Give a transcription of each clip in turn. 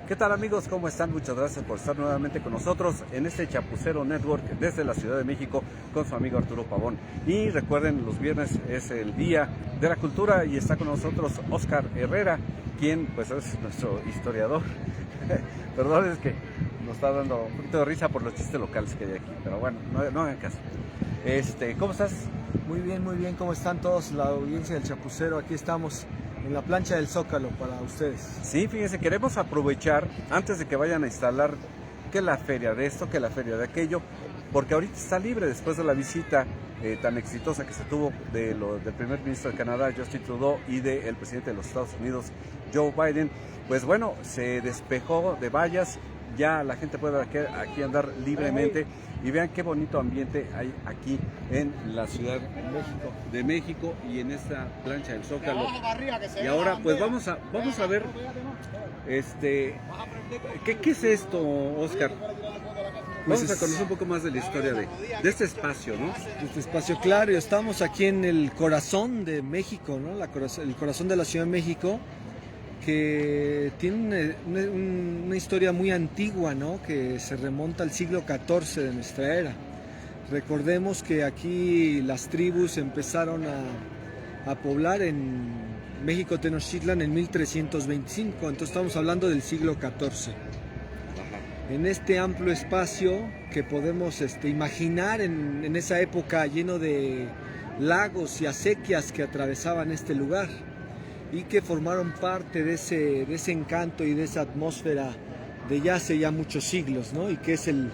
¿Qué tal amigos? ¿Cómo están? Muchas gracias por estar nuevamente con nosotros en este Chapucero Network desde la Ciudad de México con su amigo Arturo Pavón. Y recuerden, los viernes es el Día de la Cultura y está con nosotros Oscar Herrera, quien pues es nuestro historiador. Perdón, es que nos está dando un poquito de risa por los chistes locales que hay aquí, pero bueno, no hagan caso. ¿Cómo estás? Muy bien, ¿cómo están todos? La audiencia del Chapucero, aquí estamos en la plancha del Zócalo para ustedes. Sí, fíjense, queremos aprovechar antes de que vayan a instalar que la feria de esto, que la feria de aquello, porque ahorita está libre después de la visita tan exitosa que se tuvo del primer ministro de Canadá, Justin Trudeau, y del presidente de los Estados Unidos, Joe Biden. Pues bueno, se despejó de vallas, ya la gente puede aquí andar libremente y vean qué bonito ambiente hay aquí en la Ciudad de México y en esta plancha del Zócalo. Y ahora pues vamos a ver ¿qué es esto, Oscar? Vamos a conocer un poco más de la historia de este espacio, ¿no? Este espacio, claro, estamos aquí en el corazón de México, ¿no? El corazón de la Ciudad de México, que tiene una historia muy antigua, ¿no? Que se remonta al siglo XIV de nuestra era. Recordemos que aquí las tribus empezaron a poblar en México Tenochtitlan en 1325, entonces estamos hablando del siglo XIV. En este amplio espacio que podemos imaginar en esa época, lleno de lagos y acequias que atravesaban este lugar y que formaron parte de ese encanto y de esa atmósfera de ya hace muchos siglos, ¿no? Y que es el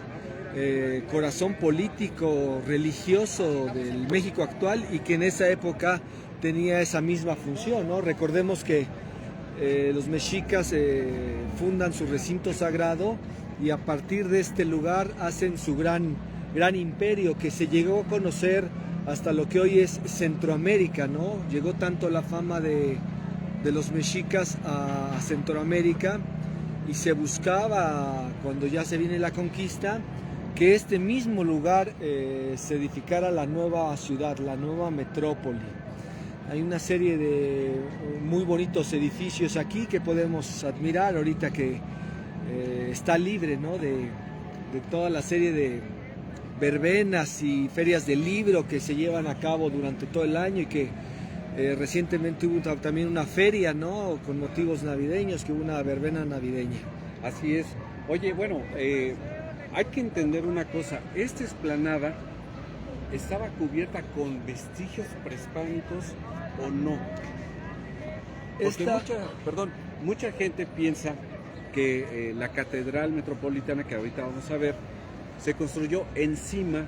corazón político, religioso del México actual, y que en esa época tenía esa misma función, ¿no? Recordemos que los mexicas fundan su recinto sagrado y a partir de este lugar hacen su gran imperio que se llegó a conocer hasta lo que hoy es Centroamérica, ¿no? Llegó tanto la fama de los mexicas a Centroamérica, y se buscaba, cuando ya se viene la conquista, que este mismo lugar se edificara la nueva ciudad, la nueva metrópoli. Hay una serie de muy bonitos edificios aquí que podemos admirar ahorita que está libre, ¿no? de toda la serie de verbenas y ferias del libro que se llevan a cabo durante todo el año, y que recientemente hubo también una feria, ¿no? Con motivos navideños, que hubo una verbena navideña. Así es. Oye, bueno, hay que entender una cosa. Esta explanada estaba cubierta con vestigios prehispánicos o no. Porque mucha gente piensa que la Catedral Metropolitana, que ahorita vamos a ver, se construyó encima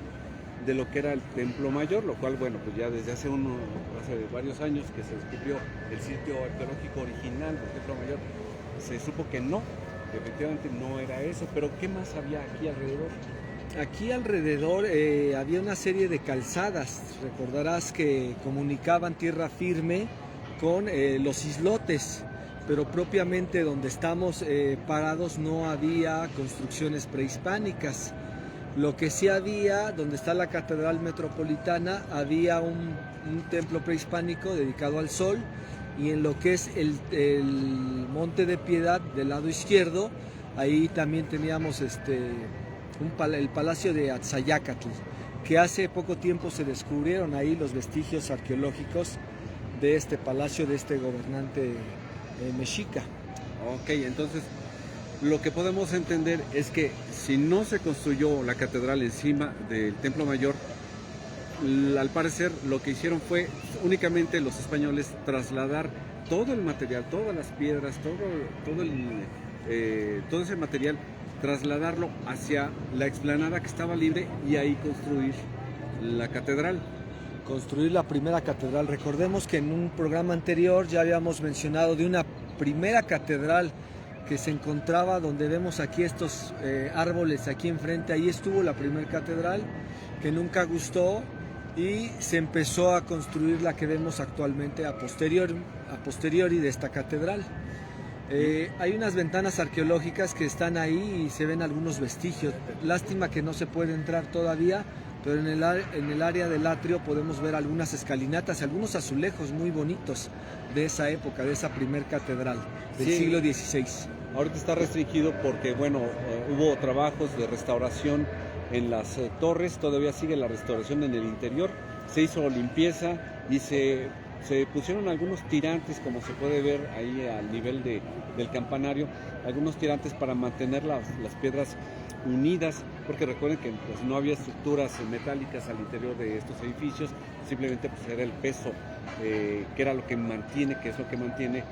de lo que era el Templo Mayor, lo cual, bueno, pues ya desde hace varios años que se descubrió el sitio arqueológico original del Templo Mayor, se supo que no, que efectivamente no era eso. Pero ¿qué más había aquí alrededor? Aquí alrededor había una serie de calzadas, recordarás, que comunicaban tierra firme con los islotes, pero propiamente donde estamos parados no había construcciones prehispánicas. Lo que sí había, donde está la Catedral Metropolitana, había un templo prehispánico dedicado al sol, y en lo que es el Monte de Piedad del lado izquierdo, ahí también teníamos el Palacio de Atzayacatl, que hace poco tiempo se descubrieron ahí los vestigios arqueológicos de este palacio, de este gobernante mexica. Ok, entonces lo que podemos entender es que si no se construyó la catedral encima del Templo Mayor, al parecer lo que hicieron fue únicamente los españoles trasladar todo el material, todas las piedras, todo ese material, trasladarlo hacia la explanada que estaba libre y ahí construir la catedral. Construir la primera catedral. Recordemos que en un programa anterior ya habíamos mencionado de una primera catedral que se encontraba donde vemos aquí estos árboles aquí enfrente. Ahí estuvo la primera catedral, que nunca gustó, y se empezó a construir la que vemos actualmente a posteriori de esta catedral. Hay unas ventanas arqueológicas que están ahí y se ven algunos vestigios. Lástima que no se puede entrar todavía, pero en el área del atrio podemos ver algunas escalinatas, algunos azulejos muy bonitos de esa época, de esa primer catedral del siglo XVI. ahorita está restringido porque, bueno, hubo trabajos de restauración en las torres, todavía sigue la restauración en el interior, se hizo limpieza y se pusieron algunos tirantes, como se puede ver ahí al nivel del campanario, algunos tirantes para mantener las piedras unidas, porque recuerden que pues, no había estructuras metálicas al interior de estos edificios, simplemente pues, era el peso, que era lo que mantiene, que es lo que mantiene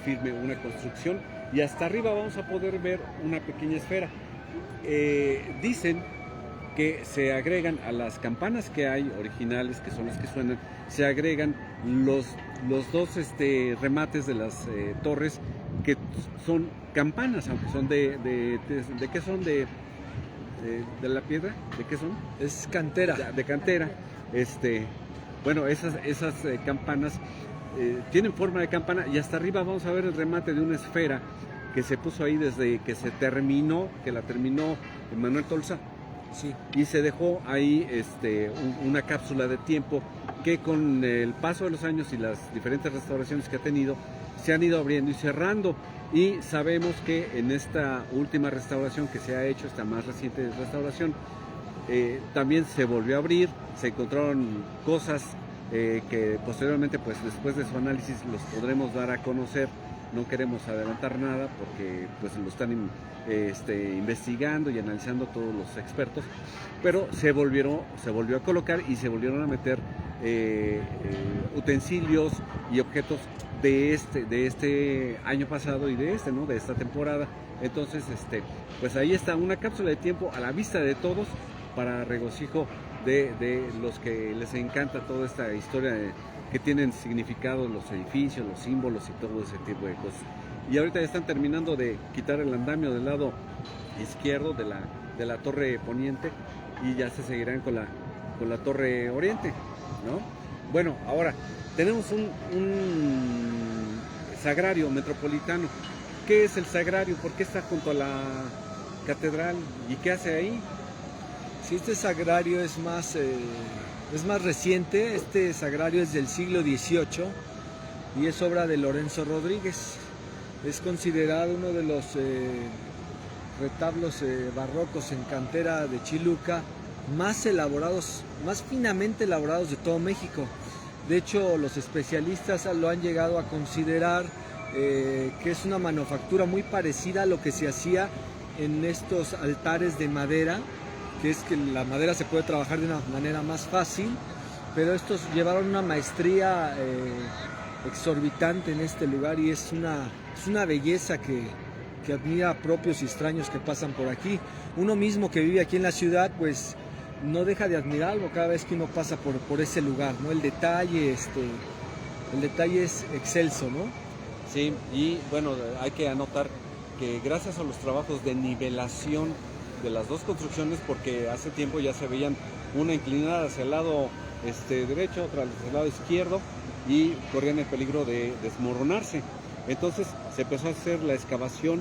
firme una construcción. Y hasta arriba vamos a poder ver una pequeña esfera. Dicen que se agregan a las campanas que hay originales, que son las que suenan, se agregan los dos remates de las torres, que son campanas, aunque son ¿de qué son? De la piedra, ¿de qué son? Es cantera. De cantera. Bueno, esas campanas tienen forma de campana, y hasta arriba vamos a ver el remate de una esfera que se puso ahí desde que se terminó, que la terminó Manuel Tolsa. Sí. Y se dejó ahí una cápsula de tiempo que con el paso de los años y las diferentes restauraciones que ha tenido, se han ido abriendo y cerrando. Y sabemos que en esta última restauración que se ha hecho, esta más reciente restauración, también se volvió a abrir, se encontraron cosas que posteriormente, pues después de su análisis, los podremos dar a conocer. No queremos adelantar nada porque pues lo están investigando y analizando todos los expertos, pero se volvió a colocar y se volvieron a meter utensilios y objetos de este año pasado y de esta temporada. Entonces, pues ahí está una cápsula de tiempo a la vista de todos, para regocijo de los que les encanta toda esta historia que tienen significado los edificios, los símbolos y todo ese tipo de cosas. Y ahorita ya están terminando de quitar el andamio del lado izquierdo de la torre poniente, y ya se seguirán con la torre oriente, ¿no? Bueno, ahora tenemos un sagrario metropolitano. ¿Qué es el sagrario? ¿Por qué está junto a la catedral? ¿Y qué hace ahí? Sí, este sagrario es más reciente. Este sagrario es del siglo XVIII y es obra de Lorenzo Rodríguez. Es considerado uno de los retablos barrocos en cantera de Chiluca más elaborados, más finamente elaborados de todo México. De hecho, los especialistas lo han llegado a considerar que es una manufactura muy parecida a lo que se hacía en estos altares de madera, que es que la madera se puede trabajar de una manera más fácil, pero estos llevaron una maestría exorbitante en este lugar, y es una belleza que admira a propios y extraños que pasan por aquí. Uno mismo que vive aquí en la ciudad, pues no deja de admirarlo cada vez que uno pasa por ese lugar, ¿no? El detalle es excelso, ¿no? Sí, y bueno, hay que anotar que gracias a los trabajos de nivelación de las dos construcciones, porque hace tiempo ya se veían una inclinada hacia el lado derecho, otra hacia el lado izquierdo, y corrían el peligro de desmoronarse. Entonces se empezó a hacer la excavación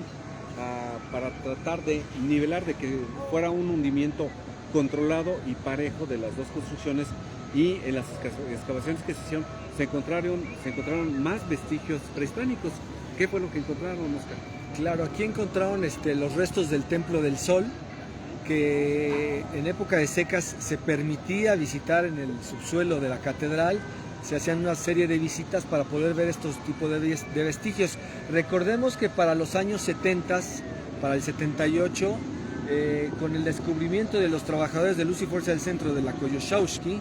para tratar de nivelar, de que fuera un hundimiento controlado y parejo de las dos construcciones. Y en las excavaciones que se hicieron se encontraron más vestigios prehispánicos. ¿Qué fue lo que encontraron, Oscar? Claro, aquí encontraron los restos del Templo del Sol, que en época de secas se permitía visitar en el subsuelo de la catedral. Se hacían una serie de visitas para poder ver estos tipos de vestigios. Recordemos que para los años 70, para el 78, con el descubrimiento de los trabajadores de Luz y Fuerza del Centro de la Koyoshowski,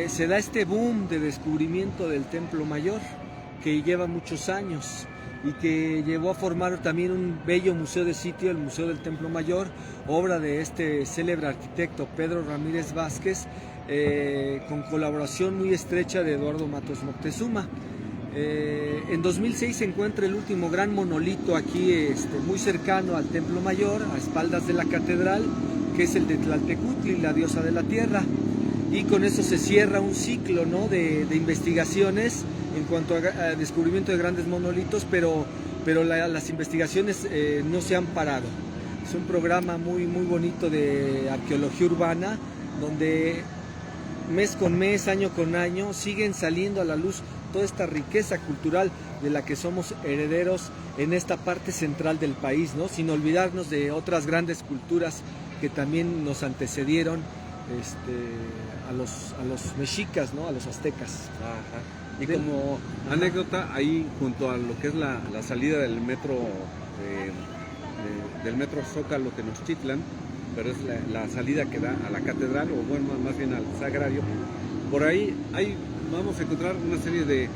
se da este boom de descubrimiento del Templo Mayor, que lleva muchos años y que llevó a formar también un bello museo de sitio, el Museo del Templo Mayor, obra de este célebre arquitecto Pedro Ramírez Vázquez, con colaboración muy estrecha de Eduardo Matos Moctezuma. En 2006 se encuentra el último gran monolito aquí, muy cercano al Templo Mayor, a espaldas de la catedral, que es el de Tlaltecutli, la diosa de la tierra. Y con eso se cierra un ciclo, ¿no?, de investigaciones en cuanto a descubrimiento de grandes monolitos, pero las investigaciones no se han parado. Es un programa muy, muy bonito de arqueología urbana, donde mes con mes, año con año, siguen saliendo a la luz toda esta riqueza cultural de la que somos herederos en esta parte central del país, ¿no? Sin olvidarnos de otras grandes culturas que también nos antecedieron a los mexicas, ¿no? A los aztecas. Ajá. Y como anécdota, ahí junto a lo que es la salida del metro Zócalo Tenochtitlan, pero es la salida que da a la catedral, o bueno, más bien al sagrario, por ahí vamos a encontrar una serie de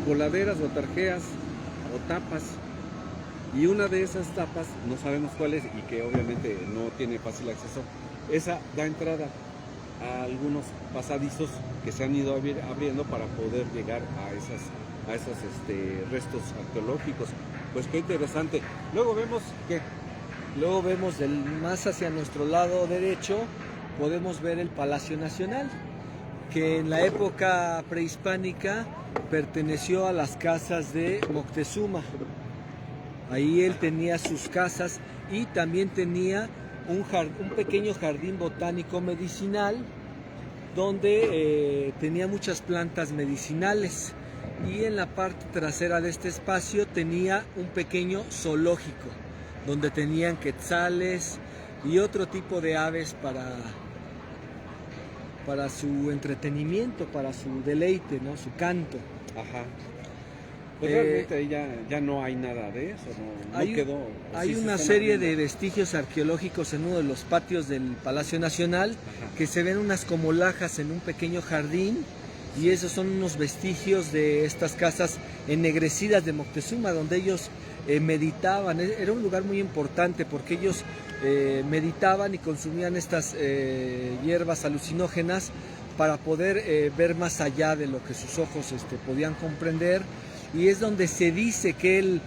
coladeras o tarjeas o tapas, y una de esas tapas, no sabemos cuál es y que obviamente no tiene fácil acceso, esa da entrada a algunos pasadizos que se han ido abriendo para poder llegar a esos restos arqueológicos. Pues qué interesante. Luego vemos más hacia nuestro lado derecho, podemos ver el Palacio Nacional, que en la época prehispánica perteneció a las casas de Moctezuma. Ahí él tenía sus casas y también tenía un pequeño jardín botánico medicinal donde tenía muchas plantas medicinales, y en la parte trasera de este espacio tenía un pequeño zoológico donde tenían quetzales y otro tipo de aves para su entretenimiento, para su deleite, ¿no? Su canto. Ajá. Pues realmente ahí ya no hay nada de eso, no quedó. Hay una serie de vestigios arqueológicos en uno de los patios del Palacio Nacional. Ajá. Que se ven unas como lajas en un pequeño jardín, y esos son unos vestigios de estas casas ennegrecidas de Moctezuma, donde ellos meditaban. Era un lugar muy importante porque ellos meditaban y consumían estas hierbas alucinógenas para poder ver más allá de lo que sus ojos podían comprender. Y es donde se dice que él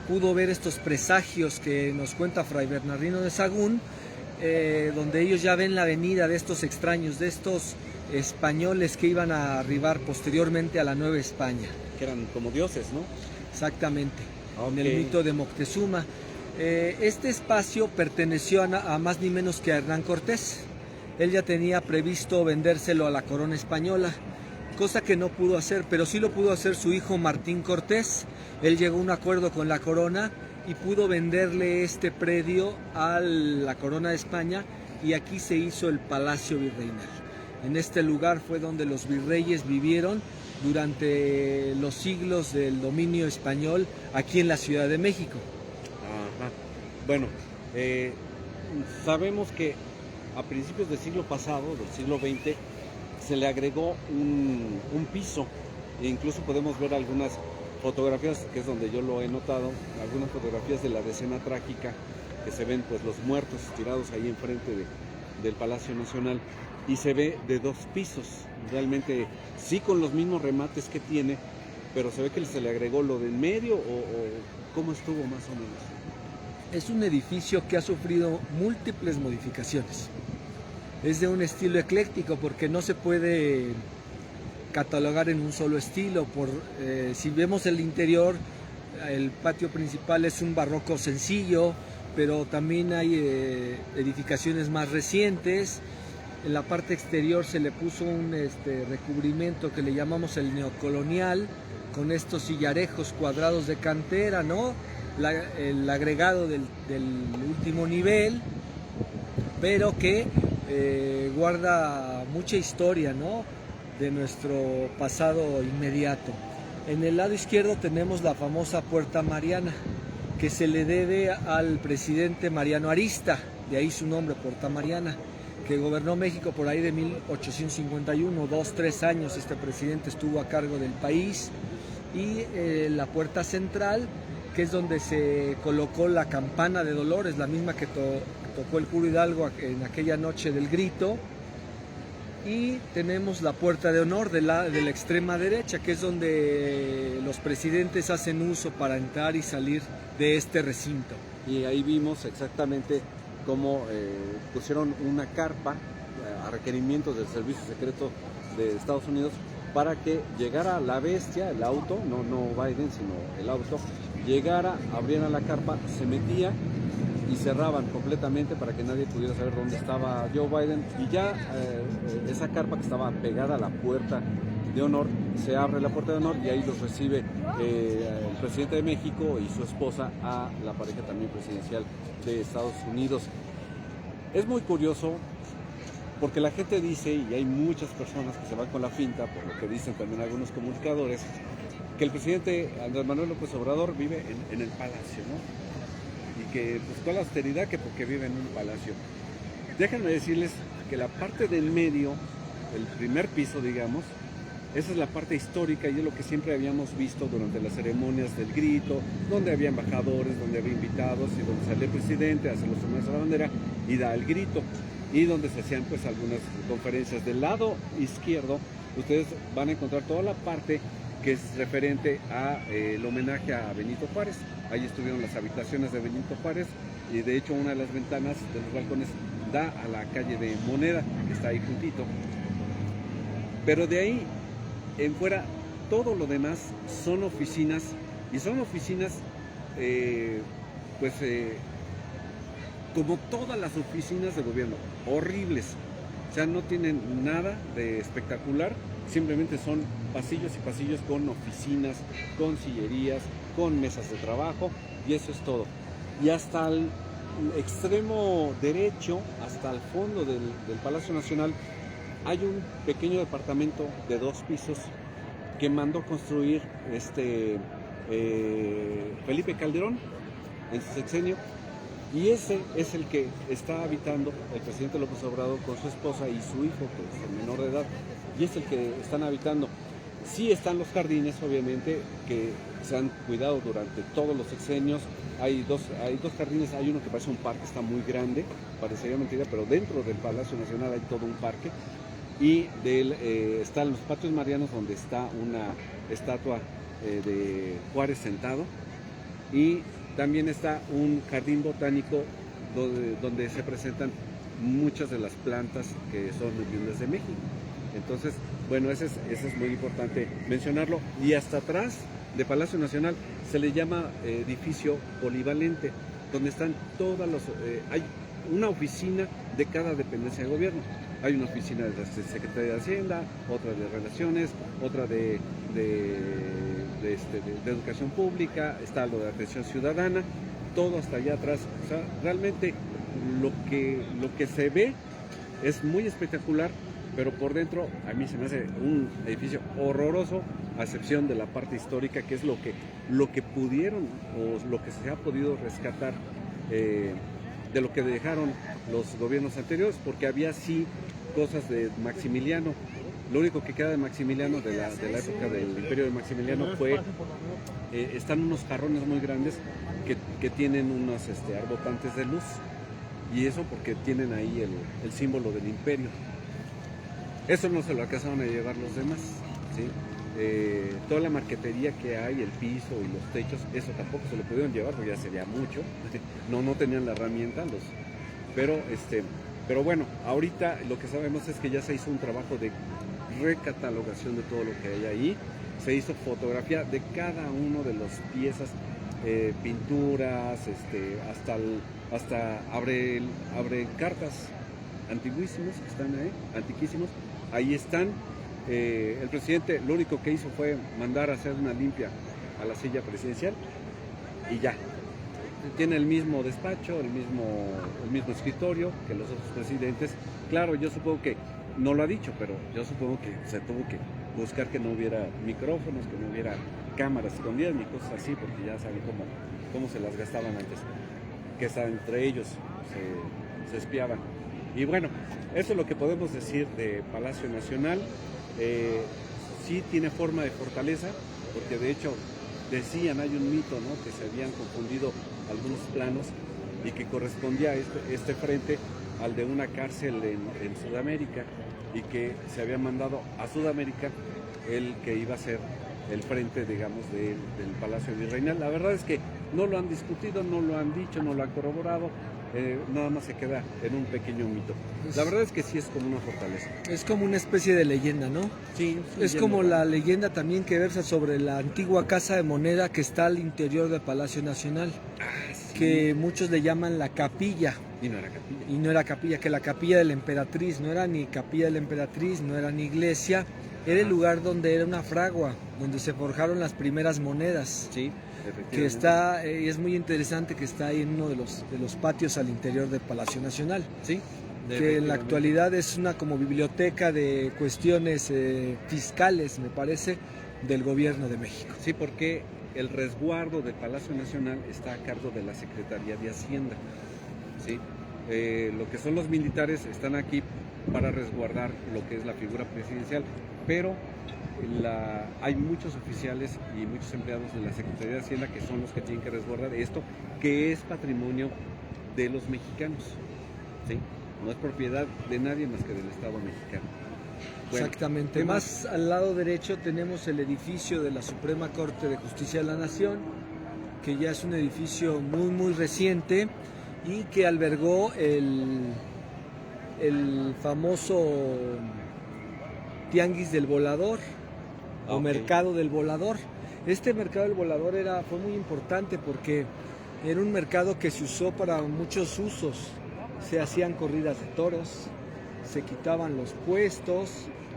pudo ver estos presagios que nos cuenta Fray Bernardino de Sahagún, donde ellos ya ven la venida de estos extraños, de estos españoles que iban a arribar posteriormente a la Nueva España. Que eran como dioses, ¿no? Exactamente, okay. En el mito de Moctezuma. Este espacio perteneció a más ni menos que a Hernán Cortés. Él ya tenía previsto vendérselo a la corona española, cosa que no pudo hacer, pero sí lo pudo hacer su hijo Martín Cortés. Él llegó a un acuerdo con la corona y pudo venderle este predio a la corona de España, y aquí se hizo el Palacio Virreinal. En este lugar fue donde los virreyes vivieron durante los siglos del dominio español aquí en la Ciudad de México. Ajá. Bueno, sabemos que a principios del siglo pasado, del siglo XX, se le agregó un piso, e incluso podemos ver algunas fotografías, que es donde yo lo he notado, algunas fotografías de la decena trágica, que se ven pues los muertos tirados ahí enfrente del Palacio Nacional, y se ve de 2 pisos, realmente sí con los mismos remates que tiene, pero se ve que se le agregó lo de en medio, o ¿cómo estuvo más o menos? Es un edificio que ha sufrido múltiples modificaciones. Es de un estilo ecléctico porque no se puede catalogar en un solo estilo. Si vemos el interior, el patio principal es un barroco sencillo, pero también hay edificaciones más recientes. En la parte exterior se le puso un recubrimiento que le llamamos el neocolonial, con estos sillarejos cuadrados de cantera, ¿no? El agregado del último nivel, pero que guarda mucha historia, ¿no? De nuestro pasado inmediato. En el lado izquierdo tenemos la famosa Puerta Mariana, que se le debe al presidente Mariano Arista, de ahí su nombre, Puerta Mariana, que gobernó México por ahí de 1851, 3 años este presidente estuvo a cargo del país. Y la puerta central, que es donde se colocó la campana de Dolores, la misma que tocó el cura Hidalgo en aquella noche del grito. Y tenemos la puerta de honor de la extrema derecha, que es donde los presidentes hacen uso para entrar y salir de este recinto. Y ahí vimos exactamente cómo pusieron una carpa a requerimientos del Servicio Secreto de Estados Unidos para que llegara la bestia, el auto, no Biden, sino el auto, llegara, abrieran la carpa, se metía y cerraban completamente para que nadie pudiera saber dónde estaba Joe Biden, y ya esa carpa que estaba pegada a la puerta de honor, se abre la puerta de honor y ahí los recibe el presidente de México y su esposa a la pareja también presidencial de Estados Unidos. Es muy curioso porque la gente dice, y hay muchas personas que se van con la finta, por lo que dicen también algunos comunicadores, que el presidente Andrés Manuel López Obrador vive en el palacio, ¿no? Y que pues con la austeridad que porque vive en un palacio. Déjenme decirles que la parte del medio, el primer piso, digamos, esa es la parte histórica y es lo que siempre habíamos visto durante las ceremonias del grito, donde había embajadores, donde había invitados y donde sale el presidente, hace los honores a la bandera y da el grito. Y donde se hacían pues algunas conferencias. Del lado izquierdo, ustedes van a encontrar toda la parte que es referente a el homenaje a Benito Juárez. Ahí estuvieron las habitaciones de Benito Juárez y de hecho una de las ventanas de los balcones da a la calle de Moneda, que está ahí juntito. Pero de ahí en fuera, todo lo demás son oficinas, y son oficinas, como todas las oficinas de gobierno, horribles. O sea, no tienen nada de espectacular, simplemente son pasillos y pasillos con oficinas, con sillerías, con mesas de trabajo, y eso es todo. Y hasta el extremo derecho, hasta el fondo del Palacio Nacional, hay un pequeño departamento de 2 pisos que mandó construir Felipe Calderón en su sexenio, y ese es el que está habitando el presidente López Obrador con su esposa y su hijo, que es el menor de edad, y es el que están habitando. Sí están los jardines, obviamente, que se han cuidado durante todos los sexenios. Hay dos jardines, hay uno que parece un parque, está muy grande, parecería mentira, pero dentro del Palacio Nacional hay todo un parque. Y están los patios marianos, donde está una estatua de Juárez sentado, y también está un jardín botánico donde se presentan muchas de las plantas que son oriundas de México. Entonces, bueno, ese es muy importante mencionarlo. Y hasta atrás de Palacio Nacional se le llama edificio polivalente, donde están todas hay una oficina de cada dependencia de gobierno. Hay una oficina de la Secretaría de Hacienda, otra de Relaciones, otra de Educación Pública, está lo de Atención Ciudadana, todo hasta allá atrás. O sea, realmente lo que se ve es muy espectacular, pero por dentro a mí se me hace un edificio horroroso, a excepción de la parte histórica, que es lo que pudieron o lo que se ha podido rescatar de lo que dejaron los gobiernos anteriores, porque había sí cosas de Maximiliano. Lo único que queda de Maximiliano, de la época del imperio de Maximiliano, están unos jarrones muy grandes que tienen unos arbotantes de luz, y eso porque tienen ahí el símbolo del imperio. Eso no se lo alcanzaron a llevar los demás, ¿sí? Toda la marquetería que hay, el piso y los techos, eso tampoco se lo pudieron llevar, porque ya sería mucho. No tenían la herramienta, pero bueno, ahorita lo que sabemos es que ya se hizo un trabajo de recatalogación de todo lo que hay ahí. Se hizo fotografía de cada uno de las piezas, pinturas, hasta abre cartas antiguísimos que están ahí, antiquísimos. Ahí están. El presidente lo único que hizo fue mandar a hacer una limpia a la silla presidencial y ya. Tiene el mismo despacho, el mismo escritorio que los otros presidentes. Claro, yo supongo que no lo ha dicho, pero yo supongo que se tuvo que buscar que no hubiera micrófonos, que no hubiera cámaras escondidas ni cosas así, porque ya saben cómo se las gastaban antes, que entre ellos se espiaban. Y bueno, eso es lo que podemos decir de Palacio Nacional. Sí tiene forma de fortaleza, porque de hecho decían, hay un mito, ¿no?, que se habían confundido algunos planos y que correspondía este frente al de una cárcel en Sudamérica, y que se había mandado a Sudamérica el que iba a ser el frente, digamos, del Palacio Virreinal. La verdad es que no lo han discutido, no lo han dicho, no lo han corroborado. Nada más se queda en un pequeño mito. La verdad es que sí es como una fortaleza. Es como una especie de leyenda, ¿no? Sí. Es como la leyenda también que versa sobre la antigua Casa de Moneda que está al interior del Palacio Nacional, sí, que muchos le llaman la capilla. Y no era capilla. Y no era capilla, que la capilla de la emperatriz, no era ni capilla de la emperatriz, no era ni iglesia, era el lugar donde era una fragua, donde se forjaron las primeras monedas. Sí, efectivamente. Que está, y es muy interesante que está ahí en uno de los patios al interior del Palacio Nacional. Sí. Que en la actualidad es una como biblioteca de cuestiones fiscales, me parece, del gobierno de México. Sí, porque el resguardo del Palacio Nacional está a cargo de la Secretaría de Hacienda. ¿Sí? Lo que son los militares están aquí para resguardar lo que es la figura presidencial, pero hay muchos oficiales y muchos empleados de la Secretaría de Hacienda que son los que tienen que resguardar esto, que es patrimonio de los mexicanos. ¿Sí? No es propiedad de nadie más que del Estado mexicano. Bueno, exactamente. Más al lado derecho tenemos el edificio de la Suprema Corte de Justicia de la Nación, que ya es un edificio muy reciente y que albergó el famoso Tianguis del Volador o Mercado del Volador. Este Mercado del Volador fue muy importante porque era un mercado que se usó para muchos usos. Se hacían corridas de toros, se quitaban los puestos,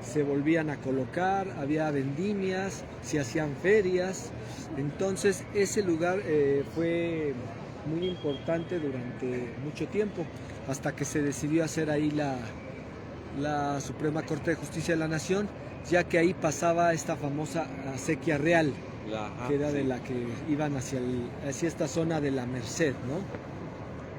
se volvían a colocar, había vendimias, se hacían ferias. Entonces ese lugar fue muy importante durante mucho tiempo, hasta que se decidió hacer ahí la Suprema Corte de Justicia de la Nación, ya que ahí pasaba esta famosa acequia real, que era de la que iban hacia esta zona de la Merced, ¿no?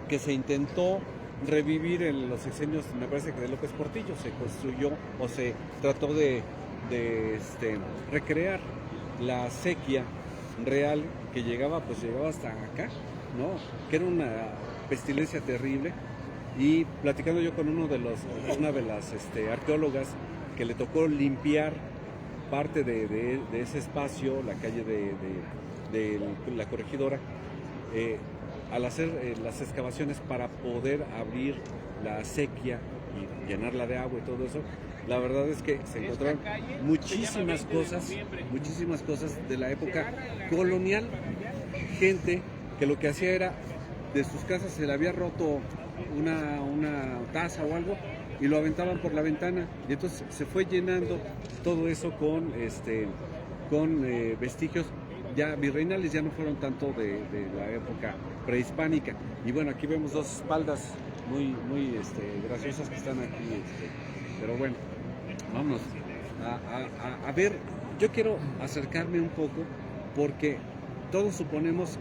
Que se intentó revivir en los sexenios, me parece que de López Portillo, se construyó o se trató de recrear la acequia real que llegaba hasta acá, ¿no? Que era una pestilencia terrible. Y platicando yo con una de las arqueólogas que le tocó limpiar parte de ese espacio, la calle de la Corregidora, al hacer las excavaciones para poder abrir la acequia y llenarla de agua y todo eso, la verdad es que se encontraron muchísimas cosas de la época colonial, gente que lo que hacía era, de sus casas se le había roto una taza o algo y lo aventaban por la ventana, y entonces se fue llenando todo eso con vestigios ya virreinales, ya no fueron tanto de la época prehispánica. Y bueno, aquí vemos dos espaldas muy graciosas que están aquí, pero bueno, vamos a ver. Yo quiero acercarme un poco porque todos suponemos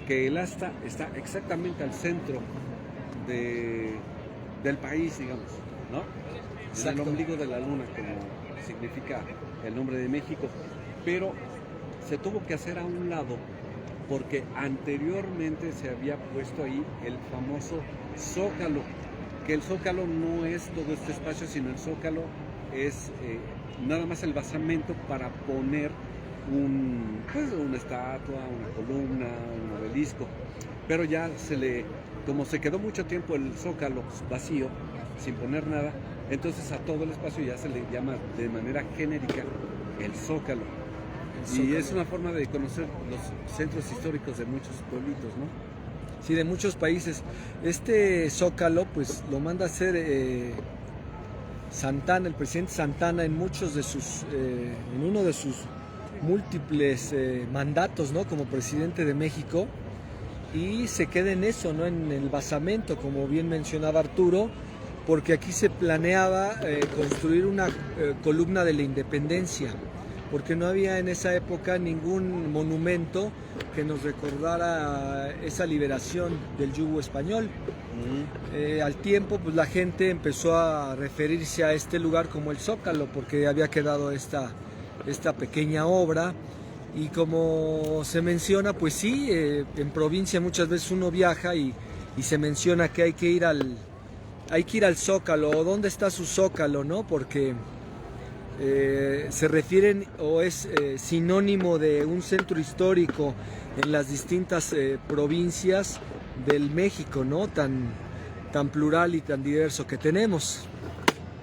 que el asta está exactamente al centro del país, digamos, ¿no? En el ombligo de la luna, como significa el nombre de México, pero se tuvo que hacer a un lado porque anteriormente se había puesto ahí el famoso zócalo, que el zócalo no es todo este espacio, sino el zócalo es nada más el basamento para poner una estatua, una columna, un obelisco, pero ya como se quedó mucho tiempo el zócalo vacío, sin poner nada, entonces a todo el espacio ya se le llama de manera genérica el zócalo. Y es una forma de conocer los centros históricos de muchos pueblitos, ¿no? Sí, de muchos países. Este zócalo, pues lo manda a hacer Santana, el presidente Santana, en uno de sus múltiples mandatos, ¿no? Como presidente de México, y se queda en eso, ¿no? En el basamento, como bien mencionaba Arturo, porque aquí se planeaba construir una columna de la independencia, porque no había en esa época ningún monumento que nos recordara esa liberación del yugo español. Al tiempo, pues la gente empezó a referirse a este lugar como el Zócalo, porque había quedado esta pequeña obra. Y como se menciona, pues sí, en provincia muchas veces uno viaja y se menciona que hay que ir al Zócalo, o dónde está su Zócalo, ¿no? Porque se refieren o es sinónimo de un centro histórico en las distintas provincias del México, ¿no? Tan plural y tan diverso que tenemos.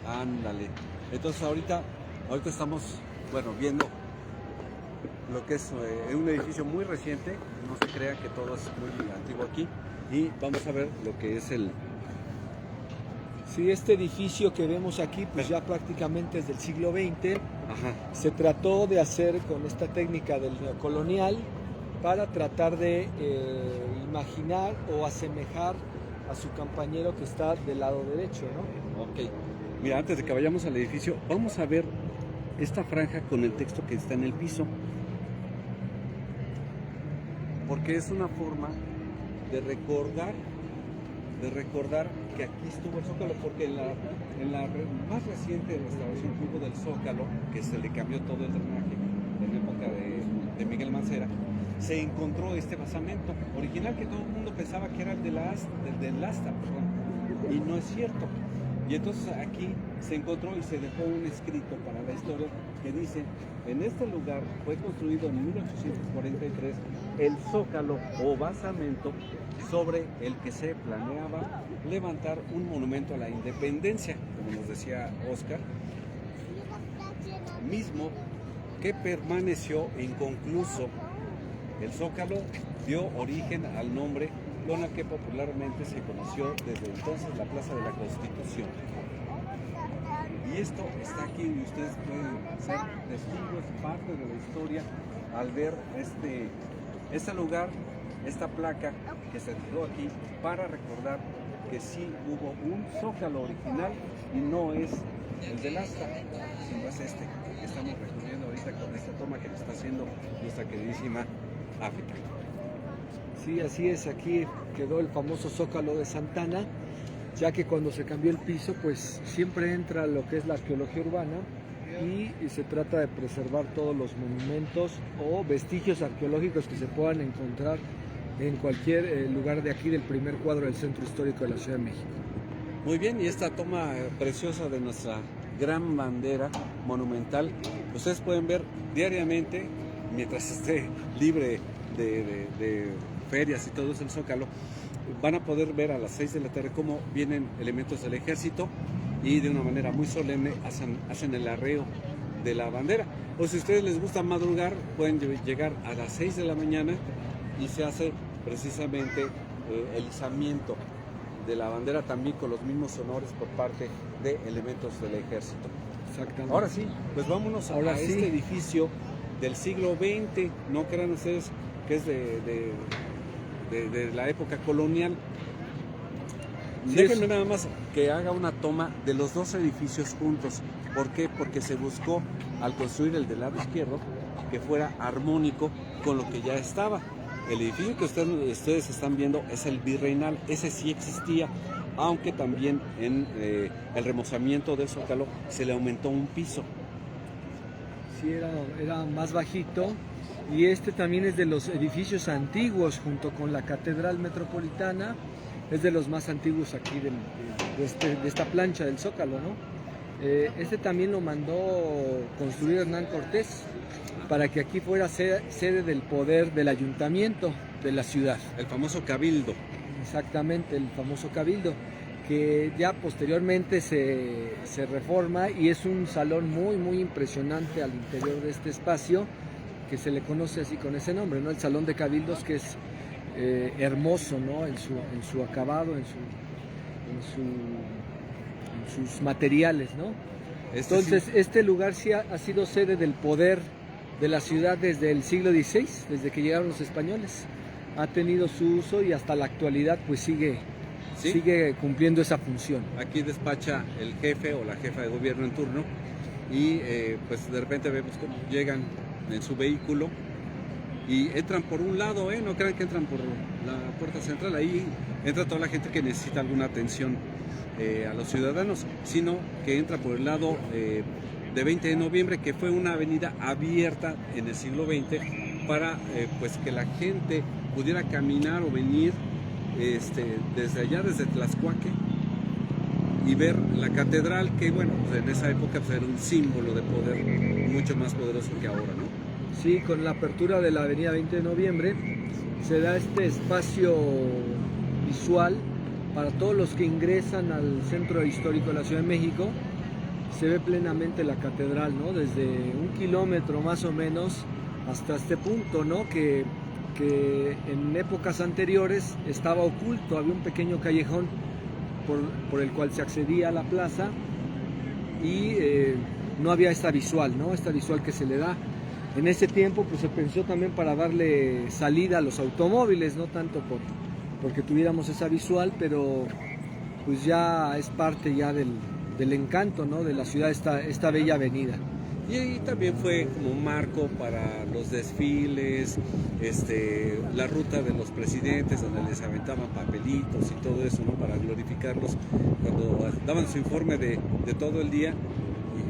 Ándale. Entonces ahorita estamos, viendo lo que es un edificio muy reciente. No se crea que todo es muy antiguo aquí, y vamos a ver lo que es Sí, este edificio que vemos aquí, pues ya prácticamente es del siglo XX. Ajá. Se trató de hacer con esta técnica del neocolonial para tratar de imaginar o asemejar a su compañero que está del lado derecho, ¿no? Ok. Mira, antes de que vayamos al edificio, vamos a ver esta franja con el texto que está en el piso. Porque es una forma de recordar que aquí estuvo el Zócalo, porque en la más reciente restauración que hubo del Zócalo, que se le cambió todo el drenaje en la época de Miguel Mancera, se encontró este basamento original que todo el mundo pensaba que era el del Asta, perdón, y no es cierto. Y entonces aquí se encontró y se dejó un escrito para la historia que dice: en este lugar fue construido en 1843 el Zócalo o basamento sobre el que se planeaba levantar un monumento a la independencia, como nos decía Oscar, mismo que permaneció inconcluso. El Zócalo dio origen al nombre con el que popularmente se conoció desde entonces la Plaza de la Constitución. Y esto está aquí y ustedes pueden ser testigos, parte de la historia, al ver este lugar, esta placa que se tiró aquí para recordar que sí hubo un Zócalo original y no es el del Asta, sino es este que estamos recorriendo ahorita con esta toma que nos está haciendo nuestra queridísima África. Sí, así es, aquí quedó el famoso Zócalo de Santana, ya que cuando se cambió el piso, pues siempre entra lo que es la arqueología urbana y se trata de preservar todos los monumentos o vestigios arqueológicos que se puedan encontrar en cualquier lugar de aquí del primer cuadro del Centro Histórico de la Ciudad de México. Muy bien, y esta toma preciosa de nuestra gran bandera monumental, ustedes pueden ver diariamente, mientras esté libre de ferias y todo eso el Zócalo, van a poder ver a las 6 de la tarde cómo vienen elementos del ejército y de una manera muy solemne hacen el arreo de la bandera. O si a ustedes les gusta madrugar, pueden llegar a las 6 de la mañana y se hace precisamente el izamiento de la bandera, también con los mismos honores por parte de elementos del ejército. Exactamente. Ahora sí, pues vámonos a este edificio del siglo XX, no crean ustedes que es de la época colonial. Sí, déjenme nada más que haga una toma de los dos edificios juntos. ¿Por qué? Porque se buscó, al construir el del lado izquierdo, que fuera armónico con lo que ya estaba. El edificio que ustedes están viendo es el Virreinal, ese sí existía, aunque también en el remozamiento del Zócalo se le aumentó un piso. Sí, era más bajito, y este también es de los edificios antiguos, junto con la Catedral Metropolitana, es de los más antiguos aquí de esta plancha del Zócalo, ¿no? Este también lo mandó construir Hernán Cortés, para que aquí fuera sede del poder del ayuntamiento de la ciudad. El famoso Cabildo. Exactamente, el famoso Cabildo, que ya posteriormente se reforma y es un salón muy, muy impresionante al interior de este espacio, que se le conoce así con ese nombre, ¿no? El Salón de Cabildos, que es hermoso, ¿no? En su acabado, en sus materiales, ¿no? Entonces, este lugar sí ha sido sede del poder de la ciudad desde el siglo XVI, desde que llegaron los españoles. Ha tenido su uso y hasta la actualidad pues sigue cumpliendo esa función. Aquí despacha el jefe o la jefa de gobierno en turno y pues de repente vemos cómo llegan en su vehículo y entran por un lado, no crean que entran por la puerta central, ahí entra toda la gente que necesita alguna atención a los ciudadanos, sino que entra por el lado de 20 de noviembre, que fue una avenida abierta en el siglo XX para pues que la gente pudiera caminar o venir desde allá, desde Tlaxcuaque, y ver la catedral, que bueno, pues en esa época pues era un símbolo de poder mucho más poderoso que ahora, ¿no? Sí, con la apertura de la avenida 20 de noviembre se da este espacio visual para todos los que ingresan al Centro Histórico de la Ciudad de México. Se ve plenamente la catedral, ¿no? Desde 1 kilómetro más o menos hasta este punto, ¿no? Que en épocas anteriores estaba oculto, había un pequeño callejón por el cual se accedía a la plaza y no había esta visual, ¿no? Esta visual que se le da. En ese tiempo pues se pensó también para darle salida a los automóviles, no tanto porque tuviéramos esa visual, pero pues ya es parte ya del encanto, ¿no? De la ciudad, esta bella avenida. Y ahí también fue como un marco para los desfiles, la ruta de los presidentes, donde les aventaban papelitos y todo eso, ¿no? Para glorificarlos cuando daban su informe de todo el día,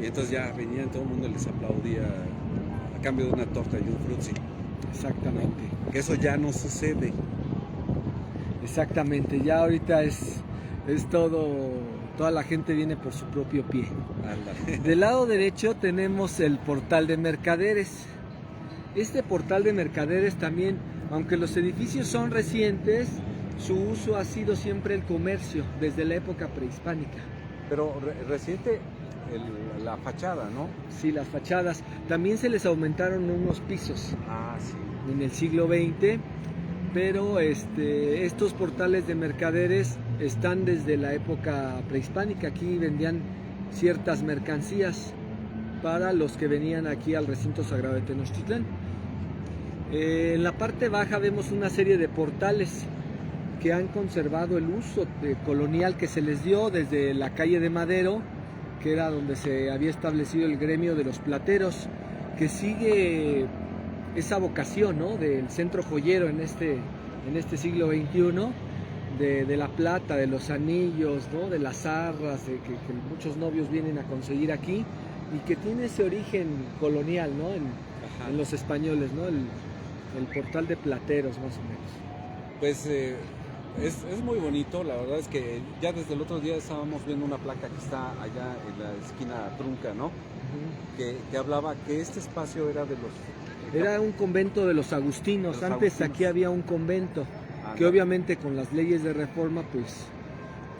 y entonces ya venían, todo el mundo les aplaudía a cambio de una torta y un frutzi. Exactamente. Que eso ya no sucede. Exactamente, ya ahorita es todo, toda la gente viene por su propio pie. Del lado derecho tenemos el portal de mercaderes. Este portal de mercaderes también, aunque los edificios son recientes, su uso ha sido siempre el comercio, desde la época prehispánica. Pero reciente la fachada, ¿no? Sí, las fachadas. También se les aumentaron unos pisos. Ah, sí. En el siglo XX, pero estos portales de mercaderes están desde la época prehispánica. Aquí vendían ciertas mercancías para los que venían aquí al recinto sagrado de Tenochtitlán. En la parte baja vemos una serie de portales que han conservado el uso colonial que se les dio desde la calle de Madero, que era donde se había establecido el gremio de los plateros, que sigue esa vocación, ¿no? Del centro joyero en este siglo XXI, de la plata, de los anillos, ¿no? De las arras, que muchos novios vienen a conseguir aquí, y que tiene ese origen colonial, ¿no? En los españoles, ¿no? El portal de plateros, más o menos. Pues es muy bonito, la verdad es que ya desde el otro día estábamos viendo una placa que está allá en la esquina trunca, ¿no? Que hablaba que este espacio era de los... Era un convento de los agustinos. Antes aquí había un convento que obviamente con las leyes de reforma pues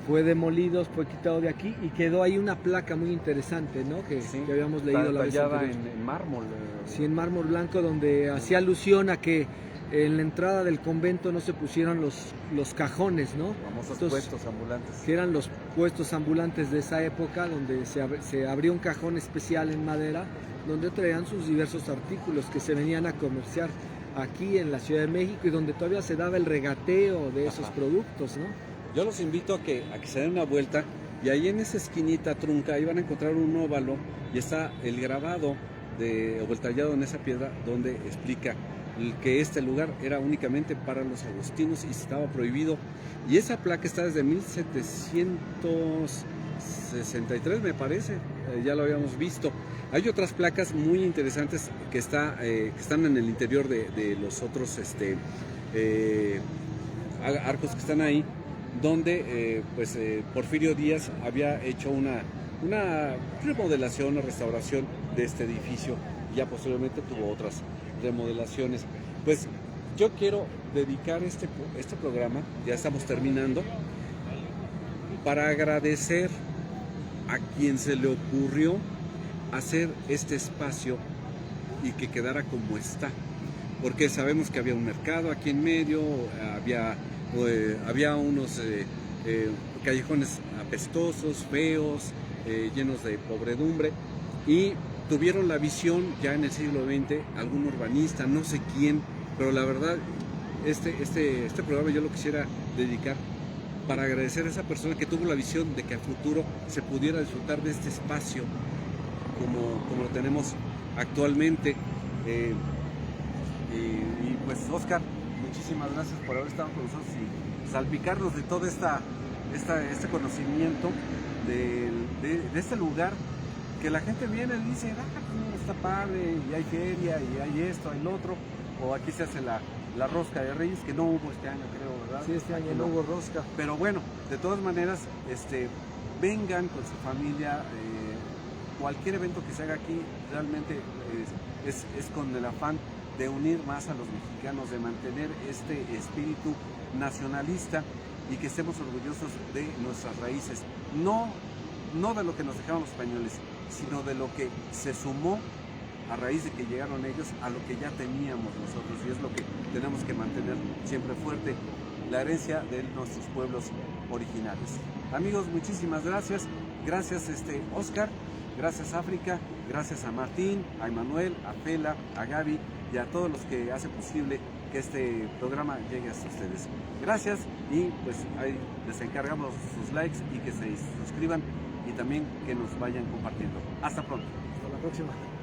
fue demolido, fue quitado de aquí y quedó ahí una placa muy interesante, ¿no? Que habíamos leído la vez anterior. en mármol. Sí, en mármol blanco, donde hacía alusión a que en la entrada del convento no se pusieron los cajones, ¿no? Famosos puestos ambulantes. Que eran los puestos ambulantes de esa época, donde se abría un cajón especial en madera, donde traían sus diversos artículos que se venían a comerciar aquí en la Ciudad de México y donde todavía se daba el regateo de esos productos, ¿no? Yo los invito a que se den una vuelta y ahí en esa esquinita trunca ahí van a encontrar un óvalo y está el grabado o el tallado en esa piedra donde explica que este lugar era únicamente para los agustinos y estaba prohibido. Y esa placa está desde 1763, me parece, ya lo habíamos visto. Hay otras placas muy interesantes que están en el interior de los otros arcos que están ahí, donde Porfirio Díaz había hecho una remodelación, una restauración de este edificio, y ya posteriormente tuvo otras remodelaciones. Pues yo quiero dedicar este programa, ya estamos terminando, para agradecer a quien se le ocurrió hacer este espacio y que quedara como está, porque sabemos que había un mercado aquí en medio, había unos callejones apestosos, feos, llenos de pobredumbre, y tuvieron la visión ya en el siglo XX, algún urbanista, no sé quién, pero la verdad este programa yo lo quisiera dedicar para agradecer a esa persona que tuvo la visión de que a futuro se pudiera disfrutar de este espacio como lo tenemos actualmente. Y pues Oscar, muchísimas gracias por haber estado con nosotros y salpicarnos de todo este conocimiento de este lugar, que la gente viene y dice, está padre, y hay feria, y hay esto, hay lo otro, o aquí se hace la rosca de Reyes, que no hubo este año, creo, ¿verdad? Sí, este año no hubo rosca. Pero bueno, de todas maneras, vengan con su familia, cualquier evento que se haga aquí realmente es con el afán de unir más a los mexicanos, de mantener este espíritu nacionalista y que estemos orgullosos de nuestras raíces, no de lo que nos dejaron los españoles, sino de lo que se sumó a raíz de que llegaron ellos a lo que ya teníamos nosotros, y es lo que tenemos que mantener siempre fuerte, la herencia de nuestros pueblos originales. Amigos, muchísimas gracias. Gracias, Oscar. Gracias África, gracias a Martín, a Emanuel, a Fela, a Gaby y a todos los que hacen posible que este programa llegue hasta ustedes. Gracias y pues ahí les encargamos sus likes y que se suscriban y también que nos vayan compartiendo. Hasta pronto. Hasta la próxima.